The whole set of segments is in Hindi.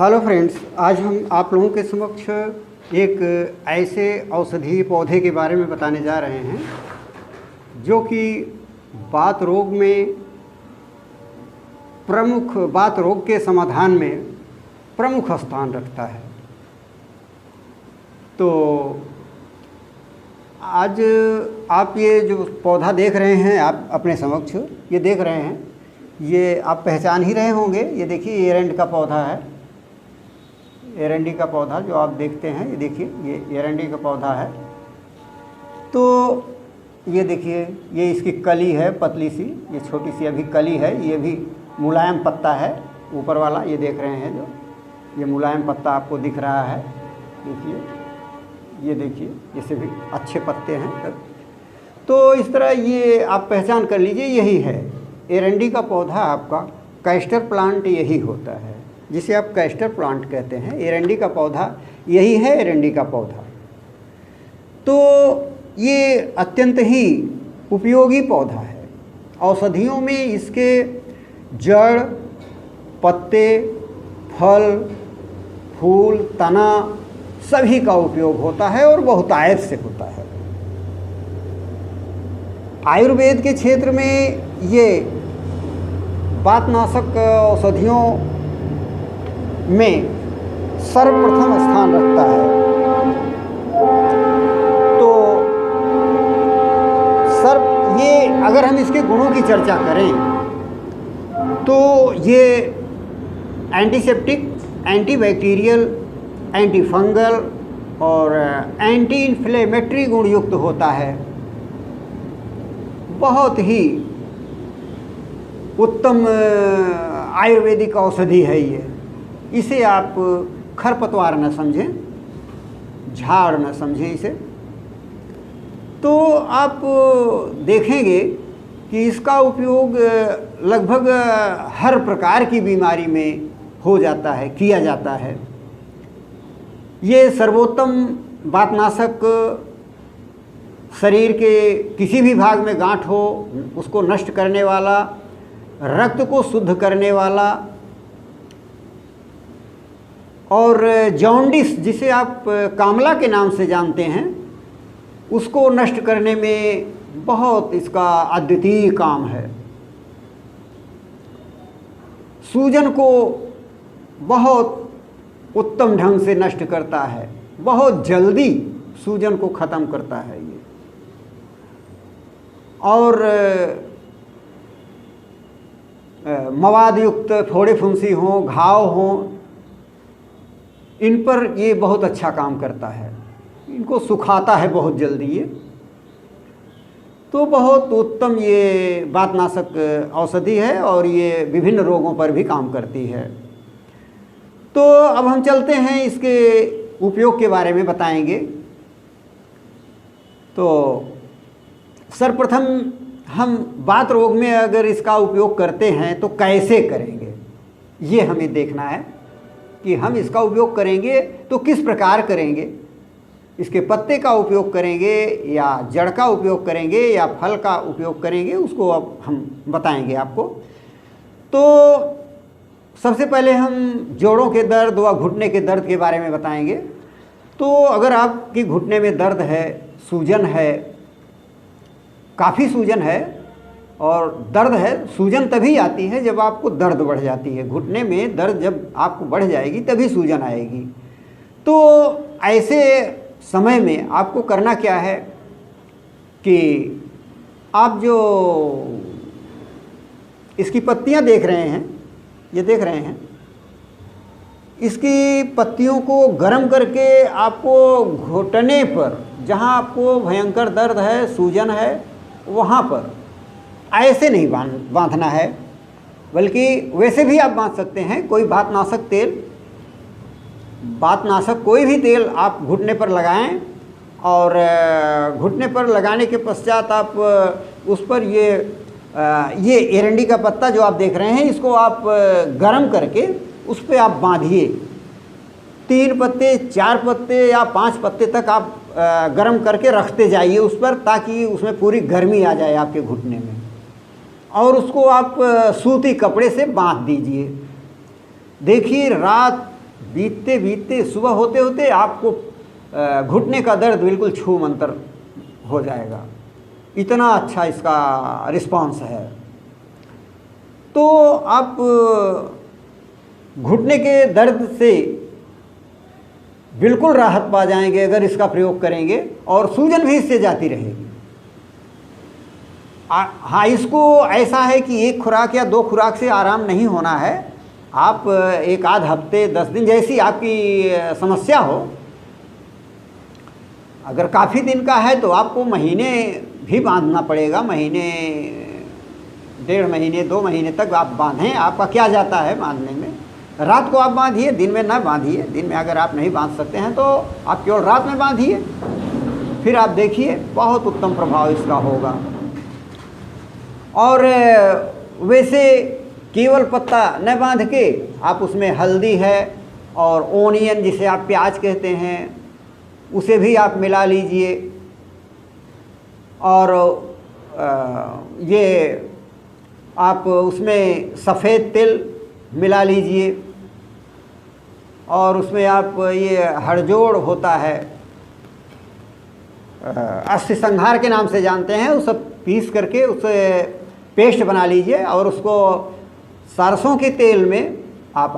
हेलो फ्रेंड्स, आज हम आप लोगों के समक्ष एक ऐसे औषधीय पौधे के बारे में बताने जा रहे हैं जो कि बात रोग के समाधान में प्रमुख स्थान रखता है। तो आज आप ये जो पौधा देख रहे हैं, आप अपने समक्ष ये देख रहे हैं, ये आप पहचान ही रहे होंगे। ये देखिए, एरंड का पौधा है। एरंडी का पौधा जो आप देखते हैं, ये देखिए, ये एरंडी का पौधा है। तो ये देखिए, ये इसकी कली है पतली सी, ये छोटी सी अभी कली है। ये भी मुलायम पत्ता है ऊपर वाला, ये देख रहे हैं जो ये मुलायम पत्ता आपको दिख रहा है। देखिए, ये देखिए, इससे भी अच्छे पत्ते हैं। तो इस तरह ये आप पहचान कर लीजिए, यही है एरंडी का पौधा। आपका कैस्टर प्लांट यही होता है, जिसे आप कैस्टर प्लांट कहते हैं। एरंडी का पौधा यही है, एरंडी का पौधा। तो ये अत्यंत ही उपयोगी पौधा है। औषधियों में इसके जड़, पत्ते, फल, फूल, तना सभी का उपयोग होता है और बहुतायत से होता है। आयुर्वेद के क्षेत्र में ये वातनाशक औषधियों में सर्वप्रथम स्थान रखता है। तो ये अगर हम इसके गुणों की चर्चा करें तो ये एंटीसेप्टिक, एंटीबैक्टीरियल, एंटीफंगल और एंटी इन्फ्लेमेटरी गुण युक्त होता है। बहुत ही उत्तम आयुर्वेदिक औषधि है ये। इसे आप खरपतवार न समझें, झाड़ न समझें इसे। तो आप देखेंगे कि इसका उपयोग लगभग हर प्रकार की बीमारी में हो जाता है, किया जाता है। ये सर्वोत्तम वातनाशक, शरीर के किसी भी भाग में गांठ हो उसको नष्ट करने वाला, रक्त को शुद्ध करने वाला, और जॉन्डिस जिसे आप कामला के नाम से जानते हैं, उसको नष्ट करने में बहुत इसका अद्वितीय काम है। सूजन को बहुत उत्तम ढंग से नष्ट करता है, बहुत जल्दी सूजन को ख़त्म करता है ये। और मवाद युक्त फोड़े फुंसी हों, घाव हों, इन पर ये बहुत अच्छा काम करता है। इनको सुखाता है बहुत जल्दी ये। तो बहुत उत्तम ये वातनाशक औषधि है और ये विभिन्न रोगों पर भी काम करती है। तो अब हम चलते हैं, इसके उपयोग के बारे में बताएंगे। तो सर्वप्रथम हम वात रोग में अगर इसका उपयोग करते हैं तो कैसे करेंगे, ये हमें देखना है कि हम इसका उपयोग करेंगे तो किस प्रकार करेंगे। इसके पत्ते का उपयोग करेंगे या जड़ का उपयोग करेंगे या फल का उपयोग करेंगे, उसको अब हम बताएंगे आपको। तो सबसे पहले हम जोड़ों के दर्द व घुटने के दर्द के बारे में बताएंगे। तो अगर आपकी घुटने में दर्द है, सूजन है, काफ़ी सूजन है और दर्द है, सूजन तभी आती है जब आपको दर्द बढ़ जाती है। घुटने में दर्द जब आपको बढ़ जाएगी तभी सूजन आएगी। तो ऐसे समय में आपको करना क्या है कि आप जो इसकी पत्तियां देख रहे हैं, ये देख रहे हैं, इसकी पत्तियों को गर्म करके आपको घुटने पर, जहां आपको भयंकर दर्द है, सूजन है, वहाँ पर ऐसे नहीं बांधना है, बल्कि वैसे भी आप बांध सकते हैं। कोई वातनाशक तेल, वातनाशक कोई भी तेल आप घुटने पर लगाएं और घुटने पर लगाने के पश्चात आप उस पर ये एरंडी का पत्ता जो आप देख रहे हैं, इसको आप गर्म करके उस पर आप बांधिए। 3 पत्ते, 4 पत्ते या 5 पत्ते तक आप गर्म करके रखते जाइए उस पर, ताकि उसमें पूरी गर्मी आ जाए आपके घुटने में। और उसको आप सूती कपड़े से बांध दीजिए। देखिए, रात बीतते बीतते सुबह होते होते आपको घुटने का दर्द बिल्कुल छू मंतर हो जाएगा। इतना अच्छा इसका रिस्पांस है। तो आप घुटने के दर्द से बिल्कुल राहत पा जाएंगे अगर इसका प्रयोग करेंगे, और सूजन भी इससे जाती रहेगी। हाँ, इसको ऐसा है कि एक खुराक या 2 खुराक से आराम नहीं होना है। आप 1 आध हफ्ते 10 दिन जैसी आपकी समस्या हो, अगर काफ़ी दिन का है तो आपको महीने भी बांधना पड़ेगा। महीने, 1.5 महीने, 2 महीने तक आप बांधें। आपका क्या जाता है बांधने में? रात को आप बांधिए, दिन में ना बांधिए। दिन में अगर आप नहीं बांध सकते हैं तो आप केवल रात में बांधिए, फिर आप देखिए बहुत उत्तम प्रभाव इसका होगा। और वैसे केवल पत्ता न बांध के आप उसमें हल्दी है और ओनियन, जिसे आप प्याज कहते हैं, उसे भी आप मिला लीजिए। और ये आप उसमें सफ़ेद तिल मिला लीजिए, और उसमें आप ये हड़जोड़ होता है, अस्थि संहार के नाम से जानते हैं, उस सब पीस करके उसे पेस्ट बना लीजिए। और उसको सरसों के तेल में आप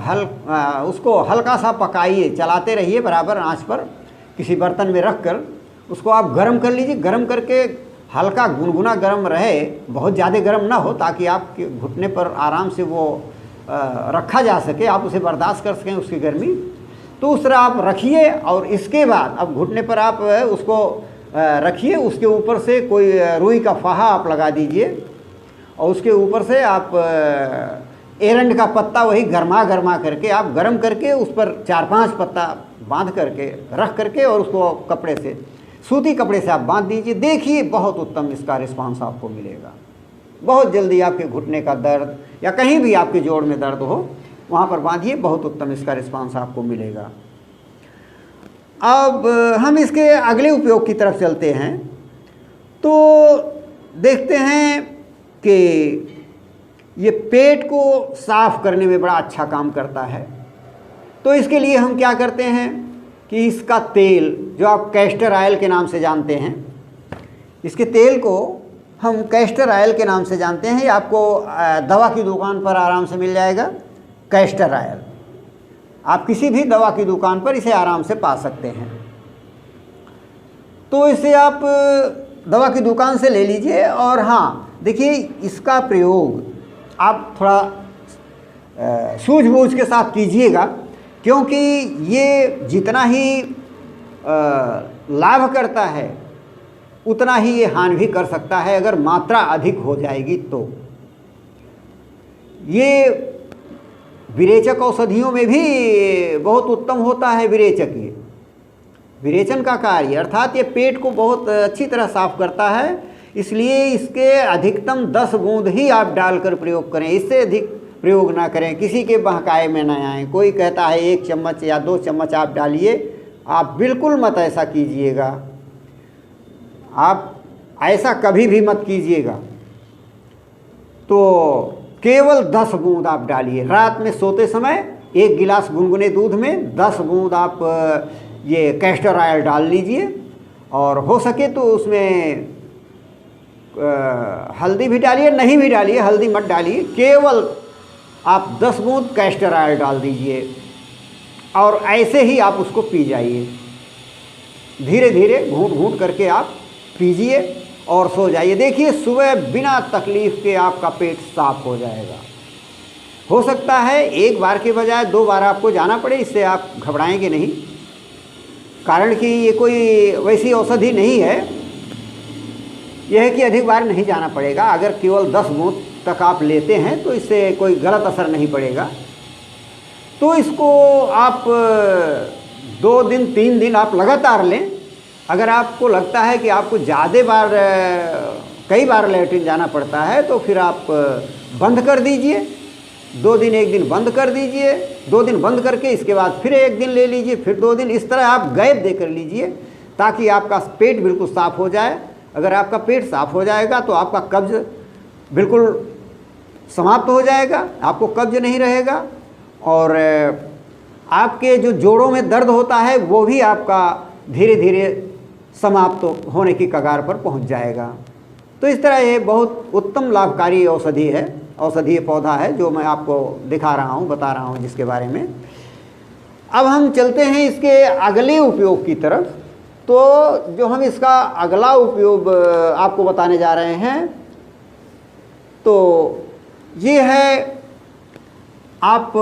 उसको हल्का सा पकाइए, चलाते रहिए बराबर आंच पर, किसी बर्तन में रख कर उसको आप गर्म कर लीजिए। गर्म करके हल्का गुनगुना गर्म रहे, बहुत ज़्यादा गर्म ना हो, ताकि आपके घुटने पर आराम से वो रखा जा सके, आप उसे बर्दाश्त कर सकें उसकी गर्मी। तो उस तरह आप रखिए, और इसके बाद अब घुटने पर आप उसको रखिए। उसके ऊपर से कोई रुई का फाहा आप लगा दीजिए, और उसके ऊपर से आप एरंड का पत्ता वही गरमा करके आप गरम करके उस पर 4-5 पत्ता बांध करके रख करके, और उसको कपड़े से, सूती कपड़े से आप बांध दीजिए। देखिए बहुत उत्तम इसका रिस्पांस आपको मिलेगा। बहुत जल्दी आपके घुटने का दर्द या कहीं भी आपके जोड़ में दर्द हो, वहाँ पर बांधिए, बहुत उत्तम इसका रिस्पांस आपको मिलेगा। अब हम इसके अगले उपयोग की तरफ चलते हैं। तो देखते हैं कि ये पेट को साफ़ करने में बड़ा अच्छा काम करता है। तो इसके लिए हम क्या करते हैं कि इसका तेल, जो आप कैस्टर ऑयल के नाम से जानते हैं, इसके तेल को हम कैस्टर ऑयल के नाम से जानते हैं। ये आपको दवा की दुकान पर आराम से मिल जाएगा। कैस्टर ऑयल आप किसी भी दवा की दुकान पर इसे आराम से पा सकते हैं। तो इसे आप दवा की दुकान से ले लीजिए। और हाँ, देखिए इसका प्रयोग आप थोड़ा सूझबूझ के साथ कीजिएगा, क्योंकि ये जितना ही लाभ करता है उतना ही ये हानि भी कर सकता है अगर मात्रा अधिक हो जाएगी तो। ये विरेचक औषधियों में भी बहुत उत्तम होता है। विरेचक, ये विरेचन का कार्य, अर्थात ये पेट को बहुत अच्छी तरह साफ करता है। इसलिए इसके अधिकतम 10 बूंद ही आप डालकर प्रयोग करें, इससे अधिक प्रयोग ना करें। किसी के बहकाए में ना आए। कोई कहता है 1 चम्मच या 2 चम्मच आप डालिए, आप बिल्कुल मत ऐसा कीजिएगा। आप ऐसा कभी भी मत कीजिएगा। तो केवल 10 बूंद आप डालिए। रात में सोते समय 1 गिलास गुनगुने दूध में 10 बूंद आप ये कैस्टर ऑयल डाल लीजिए, और हो सके तो उसमें हल्दी भी डालिए, नहीं भी डालिए, हल्दी मत डालिए, केवल आप 10 बूंद कैस्टर ऑयल डाल दीजिए, और ऐसे ही आप उसको पी जाइए। धीरे धीरे घूंट घूंट करके आप पीजिए और सो जाइए। देखिए सुबह बिना तकलीफ़ के आपका पेट साफ हो जाएगा। हो सकता है 1 बार के बजाय 2 बार आपको जाना पड़े, इससे आप घबराएंगे नहीं, कारण कि ये कोई वैसी औषधि नहीं है। यह है कि अधिक बार नहीं जाना पड़ेगा। अगर केवल 10 बूंद तक आप लेते हैं तो इससे कोई गलत असर नहीं पड़ेगा। तो इसको आप 2 दिन 3 दिन आप लगातार लें। अगर आपको लगता है कि आपको ज़्यादा बार, कई बार लैट्रिन जाना पड़ता है, तो फिर आप बंद कर दीजिए। 2 दिन 1 दिन बंद कर दीजिए, 2 दिन बंद करके इसके बाद फिर 1 दिन ले लीजिए, फिर 2 दिन, इस तरह आप गैप देकर लीजिए, ताकि आपका पेट बिल्कुल साफ़ हो जाए। अगर आपका पेट साफ़ हो जाएगा तो आपका कब्ज़ बिल्कुल समाप्त हो जाएगा, आपको कब्ज़ नहीं रहेगा, और आपके जो जोड़ों में दर्द होता है वो भी आपका धीरे धीरे समाप्त होने की कगार पर पहुंच जाएगा। तो इस तरह ये बहुत उत्तम लाभकारी औषधि है, औषधीय पौधा है जो मैं आपको दिखा रहा हूँ, बता रहा हूँ जिसके बारे में। अब हम चलते हैं इसके अगले उपयोग की तरफ। तो जो हम इसका अगला उपयोग आपको बताने जा रहे हैं तो ये है, आप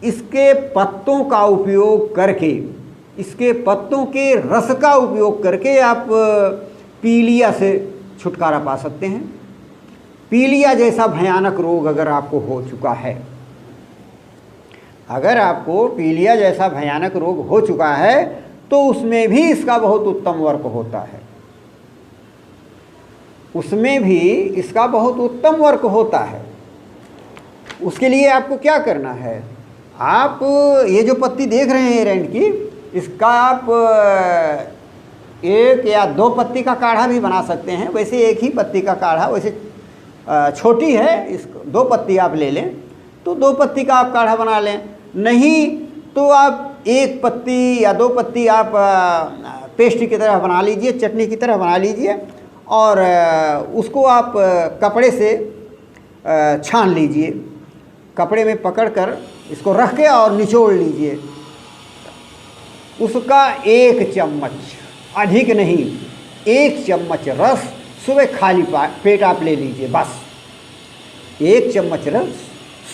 इसके पत्तों का उपयोग करके, इसके पत्तों के रस का उपयोग करके आप पीलिया से छुटकारा पा सकते हैं। पीलिया जैसा भयानक रोग अगर आपको हो चुका है, अगर आपको पीलिया जैसा भयानक रोग हो चुका है तो उसमें भी इसका बहुत उत्तम वर्क होता है, उसमें भी इसका बहुत उत्तम वर्क होता है। उसके लिए आपको क्या करना है, आप ये जो पत्ती देख रहे हैं एरेंड की, इसका आप 1 या 2 पत्ती का काढ़ा भी बना सकते हैं। वैसे 1 ही पत्ती का काढ़ा, वैसे छोटी है, इस 2 पत्ती आप ले लें तो 2 पत्ती का आप काढ़ा बना लें। नहीं तो आप 1 पत्ती या 2 पत्ती आप पेस्ट की तरह बना लीजिए, चटनी की तरह बना लीजिए और उसको आप कपड़े से छान लीजिए, कपड़े में पकड़कर इसको रख के और निचोड़ लीजिए। उसका 1 चम्मच, अधिक नहीं, 1 चम्मच रस सुबह खाली पेट आप ले लीजिए। बस 1 चम्मच रस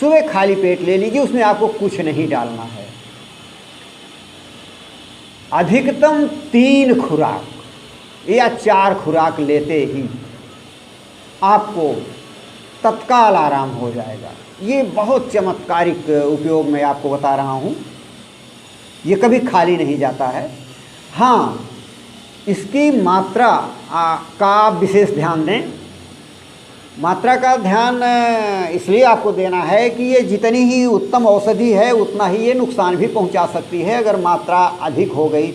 सुबह खाली पेट ले लीजिए, उसमें आपको कुछ नहीं डालना है। अधिकतम 3 खुराक या 4 खुराक लेते ही आपको तत्काल आराम हो जाएगा। ये बहुत चमत्कारिक उपयोग मैं आपको बता रहा हूँ, ये कभी खाली नहीं जाता है। हाँ, इसकी मात्रा का आप विशेष ध्यान दें। मात्रा का ध्यान इसलिए आपको देना है कि ये जितनी ही उत्तम औषधि है उतना ही ये नुकसान भी पहुंचा सकती है अगर मात्रा अधिक हो गई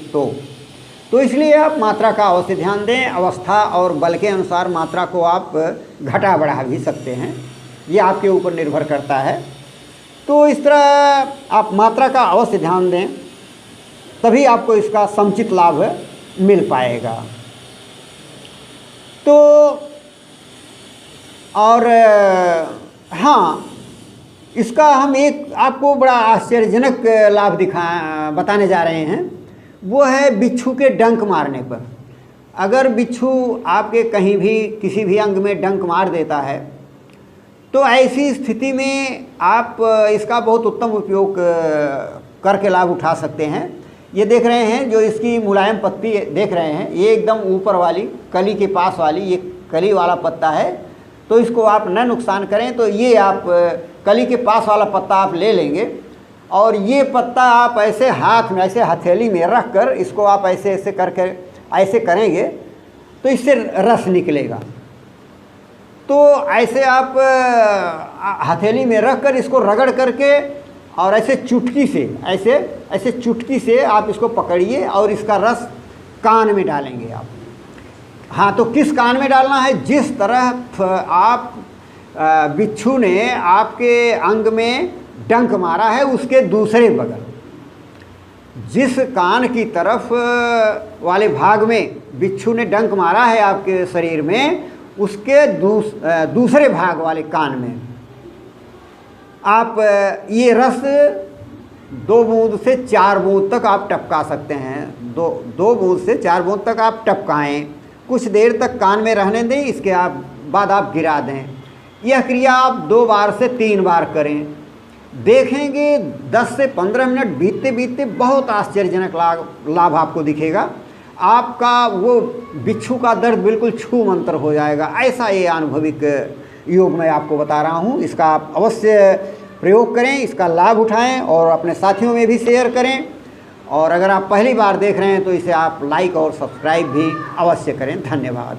तो इसलिए आप मात्रा का अवश्य ध्यान दें। अवस्था और बल के अनुसार मात्रा को आप घटा बढ़ा भी सकते हैं, ये आपके ऊपर निर्भर करता है। तो इस तरह आप मात्रा का अवश्य ध्यान दें, तभी आपको इसका समुचित लाभ मिल पाएगा। तो और हाँ, इसका हम एक आपको बड़ा आश्चर्यजनक लाभ बताने जा रहे हैं। वो है बिच्छू के डंक मारने पर। अगर बिच्छू आपके कहीं भी किसी भी अंग में डंक मार देता है तो ऐसी स्थिति में आप इसका बहुत उत्तम उपयोग करके लाभ उठा सकते हैं। ये देख रहे हैं, जो इसकी मुलायम पत्ती देख रहे हैं, ये एकदम ऊपर वाली कली के पास वाली ये कली वाला पत्ता है। तो इसको आप न नुकसान करें तो ये आप कली के पास वाला पत्ता आप ले लेंगे और ये पत्ता आप ऐसे हाथ में, ऐसे हथेली में रख कर इसको आप ऐसे ऐसे करके ऐसे करेंगे तो इससे रस निकलेगा। तो ऐसे आप हथेली में रख कर इसको रगड़ करके और ऐसे चुटकी से, ऐसे चुटकी से आप इसको पकड़िए और इसका रस कान में डालेंगे आप। हाँ, तो किस कान में डालना है? जिस तरह आप बिच्छू ने आपके अंग में डंक मारा है उसके दूसरे बगल, जिस कान की तरफ वाले भाग में बिच्छू ने डंक मारा है आपके शरीर में, उसके दूसरे भाग वाले कान में आप ये रस 2 बूंद से 4 बूंद तक आप टपका सकते हैं। 2 बूंद से 4 बूंद तक आप टपकाएं, कुछ देर तक कान में रहने दें, इसके बाद आप गिरा दें। यह क्रिया आप 2 बार से 3 बार करें, देखेंगे 10 से 15 मिनट बीतते बीतते बहुत आश्चर्यजनक लाभ आपको दिखेगा। आपका वो बिच्छू का दर्द बिल्कुल छू मंतर हो जाएगा। ऐसा ये अनुभविक योग मैं आपको बता रहा हूँ। इसका आप अवश्य प्रयोग करें, इसका लाभ उठाएं और अपने साथियों में भी शेयर करें। और अगर आप पहली बार देख रहे हैं तो इसे आप लाइक और सब्सक्राइब भी अवश्य करें। धन्यवाद।